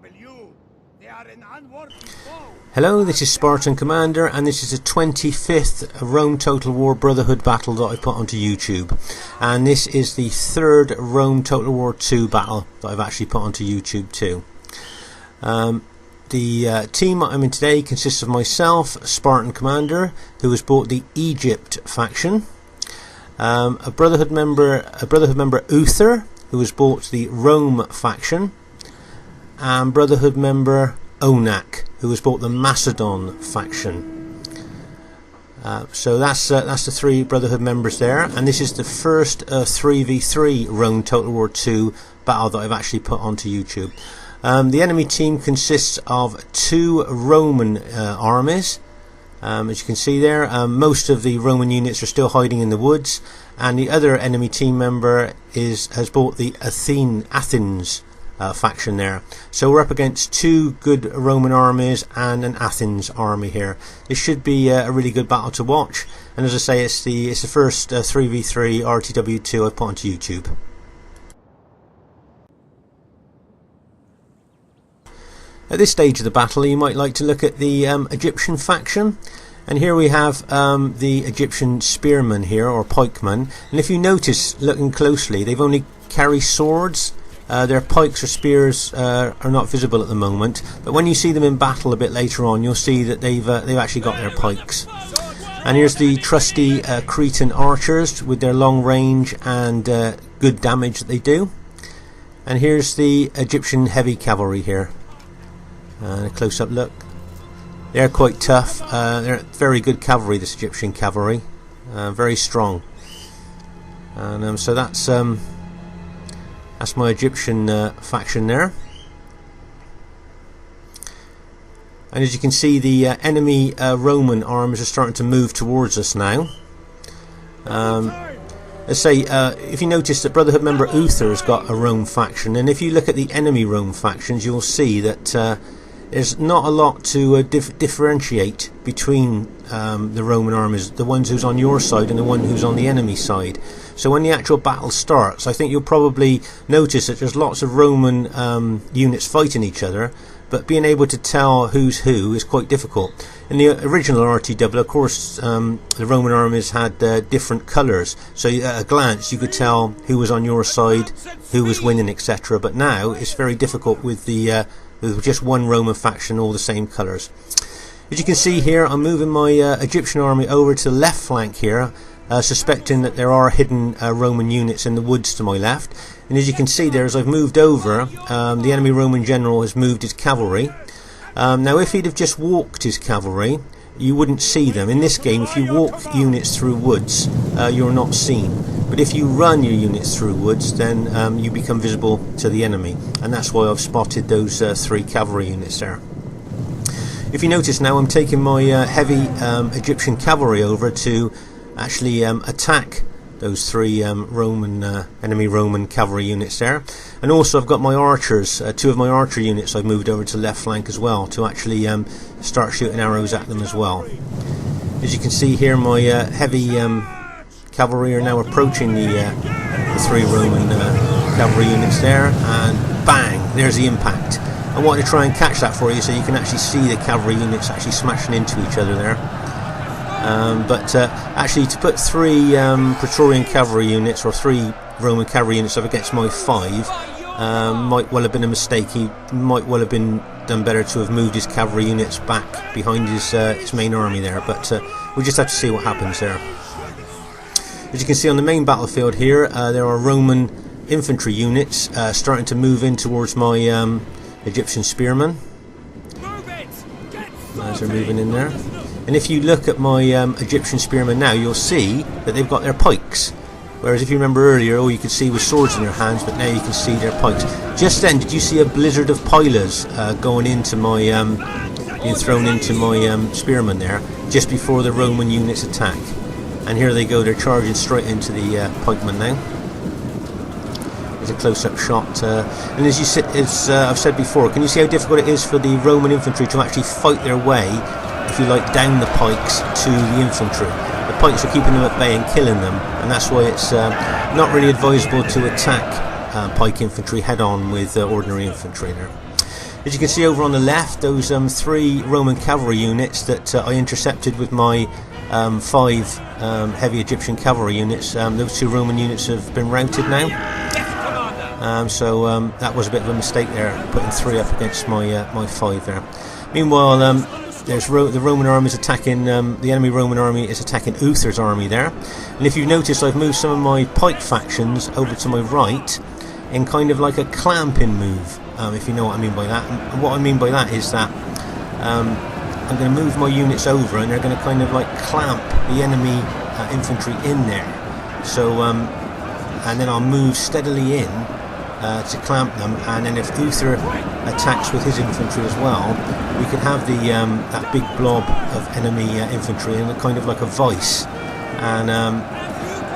RTW. They are an unworthy foe. Hello, this is Spartan Commander, and this is the 25th Rome Total War Brotherhood battle that I put onto YouTube. And this is the third Rome Total War 2 battle that I've actually put onto YouTube too. The team I'm in today consists of myself, Spartan Commander, who has bought the Egypt faction, a Brotherhood member Uther, who has bought the Rome faction, and Brotherhood member Onnac, who has bought the Macedon faction. So that's the three Brotherhood members there, and this is the first 3v3 Rome Total War 2 battle that I've actually put onto YouTube. The enemy team consists of two Roman armies. As you can see there, most of the Roman units are still hiding in the woods, and the other enemy team member has bought the Athens faction there. So we're up against two good Roman armies and an Athens army here. This should be a really good battle to watch, and as I say, it's the first 3v3 RTW2 I've put onto YouTube. At this stage of the battle, you might like to look at the Egyptian faction, and here we have the Egyptian spearmen here, or pikemen, and if you notice, looking closely, they've only carry swords. Their pikes or spears are not visible at the moment, but when you see them in battle a bit later on, you'll see that they've actually got their pikes. And here's the trusty Cretan archers with their long range and good damage that they do. And here's the Egyptian heavy cavalry here. A close-up look. They're quite tough. They're very good cavalry, this Egyptian cavalry. Very strong. And so that's my Egyptian faction there. And as you can see, the enemy Roman armies are starting to move towards us now. Let's say, if you notice that Brotherhood member Uther has got a Rome faction, and if you look at the enemy Rome factions, you'll see that there's not a lot to differentiate between the Roman armies, the ones who's on your side and the one who's on the enemy side. So when the actual battle starts, I think you'll probably notice that there's lots of Roman units fighting each other, but being able to tell who's who is quite difficult. In the original RTW, of course, the Roman armies had different colours, so at a glance you could tell who was on your side, who was winning, etc. But now it's very difficult with just one Roman faction, all the same colours. As you can see here, I'm moving my Egyptian army over to the left flank here, suspecting that there are hidden Roman units in the woods to my left. And as you can see there, as I've moved over, the enemy Roman general has moved his cavalry. Now if he'd have just walked his cavalry, you wouldn't see them. In this game, if you walk units through woods, you're not seen. But if you run your units through woods, then you become visible to the enemy. And that's why I've spotted those three cavalry units there. If you notice now, I'm taking my heavy Egyptian cavalry over to actually attack those three enemy Roman cavalry units there. And also I've got my archers, two of my archer units I've moved over to the left flank as well, to actually start shooting arrows at them as well. As you can see here, my heavy cavalry are now approaching the three Roman cavalry units there, and bang, there's the impact. I wanted to try and catch that for you so you can actually see the cavalry units actually smashing into each other there. But actually, to put three Praetorian cavalry units or three Roman cavalry units up against my five might well have been a mistake. He might well have been done better to have moved his cavalry units back behind his main army there. But we'll just have to see what happens there. As you can see on the main battlefield here, there are Roman infantry units starting to move in towards my Egyptian spearmen. As they're moving in there. And if you look at my Egyptian spearmen now, you'll see that they've got their pikes. Whereas if you remember earlier, all you could see was swords in their hands, but now you can see their pikes. Just then, did you see a blizzard of pylons going into my, being thrown into my spearmen there, just before the Roman units attack? And here they go, they're charging straight into the pikemen now. There's a close-up shot, and as I've said before, can you see how difficult it is for the Roman infantry to actually fight their way, if you like, down the pikes to the infantry? The pikes are keeping them at bay and killing them, and that's why it's not really advisable to attack pike infantry head-on with ordinary infantry there. As you can see over on the left, those 3 Roman cavalry units that I intercepted with my 5 heavy Egyptian cavalry units, those 2 Roman units have been routed now. So that was a bit of a mistake there, putting 3 up against my 5 there. Meanwhile, there's the Roman army is attacking, the enemy Roman army is attacking Uther's army there. And if you've noticed, I've moved some of my pike factions over to my right in kind of like a clamping move, if you know what I mean by that. And what I mean by that is that I'm going to move my units over and they're going to kind of like clamp the enemy infantry in there. So, and then I'll move steadily in to clamp them, and then if Uther attacks with his infantry as well, we can have the that big blob of enemy infantry in kind of like a vice. And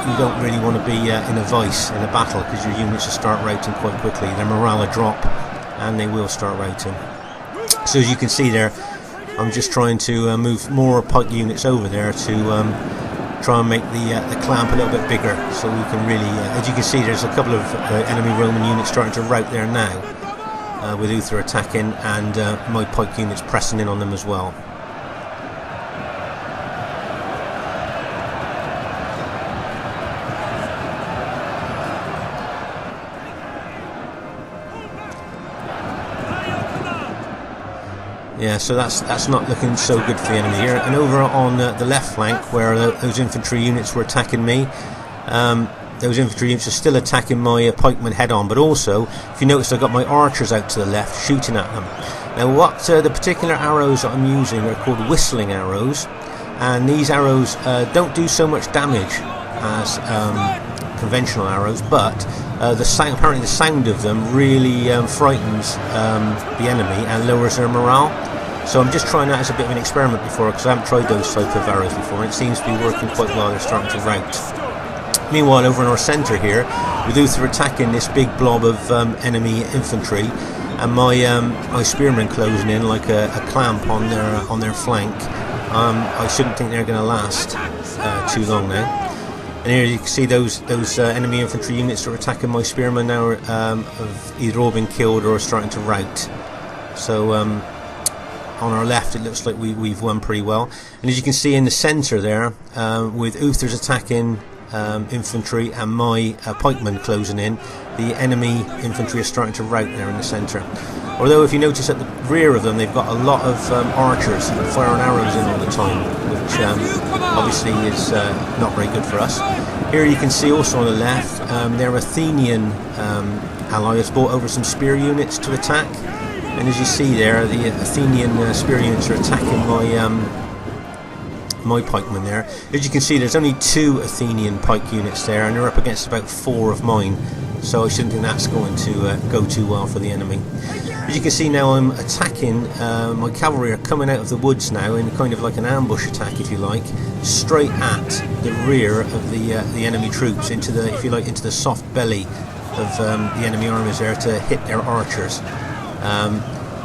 you don't really want to be in a vice in a battle, because your units will start routing quite quickly. Their morale will drop and they will start routing. So as you can see there, I'm just trying to move more pike units over there to try and make the clamp a little bit bigger, so we can really, as you can see, there's a couple of enemy Roman units starting to rout there now, with Uther attacking and my pike units pressing in on them as well. Yeah, so that's not looking so good for the enemy here. And over on the left flank, where those infantry units were attacking me, those infantry units are still attacking my pikemen head on. But also, if you notice, I've got my archers out to the left shooting at them. Now, what the particular arrows that I'm using are called whistling arrows, and these arrows don't do so much damage as conventional arrows, but apparently the sound of them really frightens the enemy and lowers their morale. So I'm just trying that as a bit of an experiment before, because I haven't tried those type of arrows before, and it seems to be working quite well. They're starting to rout. Meanwhile, over in our centre here, with Uther attacking this big blob of enemy infantry, and my spearmen closing in like a clamp on their flank, I shouldn't think they're going to last too long now. And here you can see those enemy infantry units that are attacking my spearmen now have either all been killed or are starting to rout. So on our left it looks like we've won pretty well. And as you can see in the centre there, with Uther's attacking infantry and my pikemen closing in, the enemy infantry are starting to rout there in the centre. Although if you notice at the rear of them, they've got a lot of archers firing arrows in all the time, which obviously is not very good for us. Here you can see also on the left, their Athenian allies brought over some spear units to attack. And as you see there, the Athenian spear units are attacking my pikemen there. As you can see, there's only 2 Athenian pike units there, and they're up against about 4 of mine. So I shouldn't think that's going to go too well for the enemy. As you can see now, I'm attacking, my cavalry are coming out of the woods now in kind of like an ambush attack, if you like, straight at the rear of the enemy troops, into the, if you like, into the soft belly of the enemy armies there to hit their archers.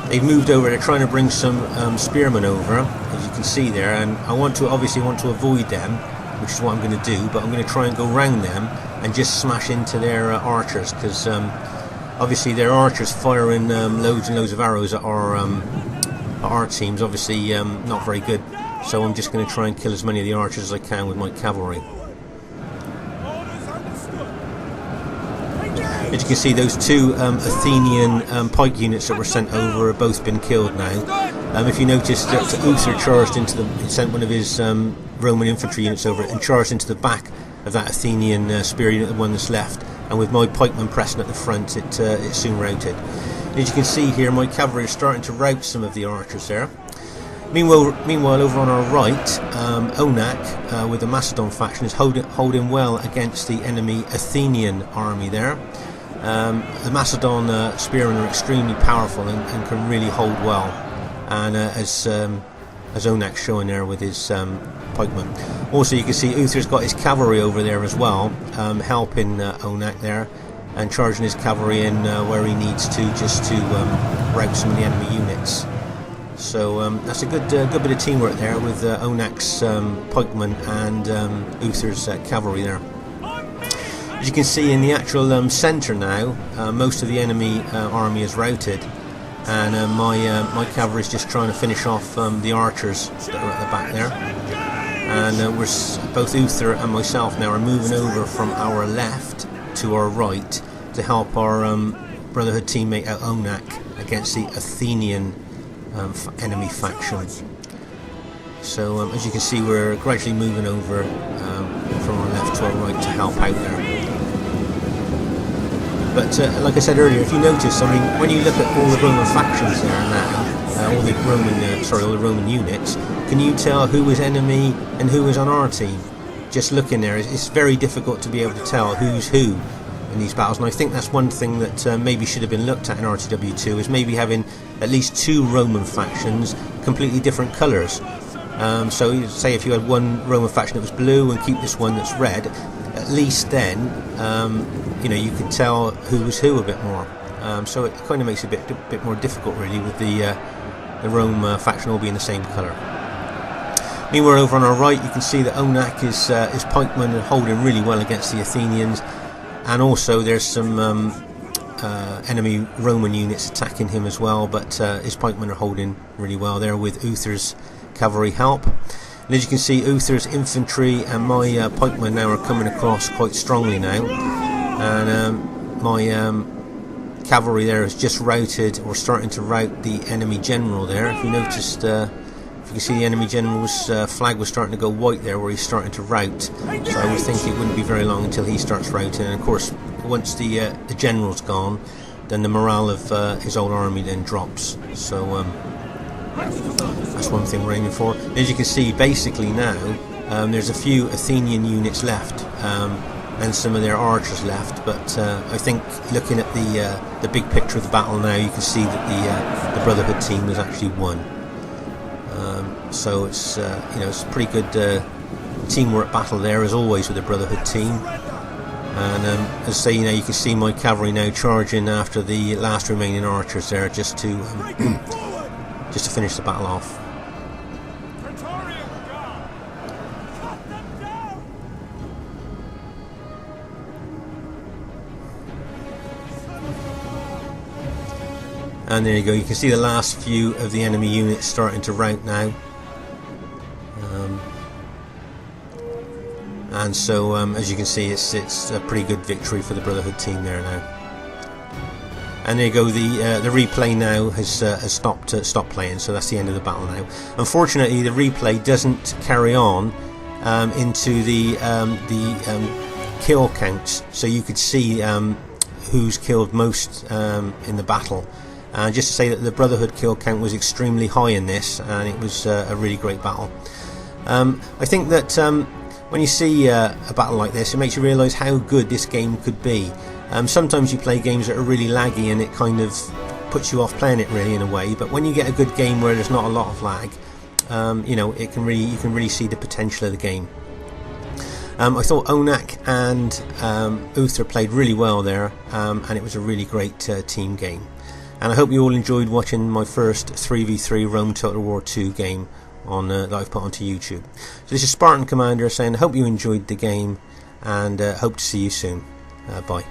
They've moved over, they're trying to bring some spearmen over, as you can see there, and I obviously want to avoid them, which is what I'm going to do, but I'm going to try and go round them and just smash into their archers, because obviously their archers firing loads and loads of arrows at our teams, obviously not very good. So I'm just going to try and kill as many of the archers as I can with my cavalry. As you can see, those 2 Athenian pike units that were sent over have both been killed now. If you notice that Uther charged into sent one of his Roman infantry units over and charged into the back of that Athenian spear unit, the one that's left, and with my pikemen pressing at the front, it soon routed. As you can see here, my cavalry are starting to rout some of the archers there. Meanwhile, over on our right, Onnac, with the Macedon faction, is holding well against the enemy Athenian army there. The Macedon spearmen are extremely powerful and can really hold well, and as Onnac's showing there with his pikemen. Also, you can see Uther's got his cavalry over there as well, helping Onnac there, and charging his cavalry in where he needs to, just to rout some of the enemy units. So that's a good bit of teamwork there with Onnac's pikemen and Uther's cavalry there. As you can see in the actual centre now, most of the enemy army is routed, and my cavalry is just trying to finish off the archers that are at the back there. And both Uther and myself now are moving over from our left to our right to help our Brotherhood teammate Onnac against the Athenian enemy faction. So as you can see, we're gradually moving over from our left to our right to help out there. But like I said earlier, if you notice, I mean, when you look at all the Roman factions there now, all the Roman units, can you tell who was enemy and who was on our team? Just looking there, it's very difficult to be able to tell who's who in these battles, and I think that's one thing that maybe should have been looked at in RTW2, is maybe having at least 2 Roman factions completely different colours. So say if you had one Roman faction that was blue and keep this one that's red, at least then you know, you could tell who was who a bit more. So it kind of makes it a bit more difficult really, with the Rome faction all being the same colour. Meanwhile, over on our right, you can see that Onnac is pikemen and holding really well against the Athenians, and also there's some enemy Roman units attacking him as well, but his pikemen are holding really well there with Uther's cavalry help. And as you can see, Uther's infantry and my pikemen now are coming across quite strongly now, and my cavalry there has just routed, or starting to rout, the enemy general there. If you noticed, if you can see, the enemy general's flag was starting to go white there, where he's starting to rout. So I would think it wouldn't be very long until he starts routing, and of course once the general's gone, then the morale of his old army then drops. So that's one thing we're aiming for. As you can see, basically now there's a few Athenian units left, and some of their archers left, but I think looking at the big picture of the battle now, you can see that the Brotherhood team has actually won. So it's you know, it's a pretty good teamwork battle there, as always, with the Brotherhood team. And as I say, you know, you can see my cavalry now charging after the last remaining archers there, just to finish the battle off. And there you go, you can see the last few of the enemy units starting to rout now. And so as you can see, it's a pretty good victory for the Brotherhood team there now. And there you go, the replay now has stopped playing, so that's the end of the battle now. Unfortunately, the replay doesn't carry on into the kill counts, so you could see who's killed most in the battle. Just to say that the Brotherhood kill count was extremely high in this, and it was a really great battle. I think that when you see a battle like this, it makes you realise how good this game could be. Sometimes you play games that are really laggy and it kind of puts you off playing it really in a way, but when you get a good game where there's not a lot of lag, you know, you can really see the potential of the game. I thought Onnac and Uther played really well there, and it was a really great team game. And I hope you all enjoyed watching my first 3v3 Rome Total War 2 game that I've put onto YouTube. So this is Spartan Commander saying I hope you enjoyed the game, and hope to see you soon. Bye.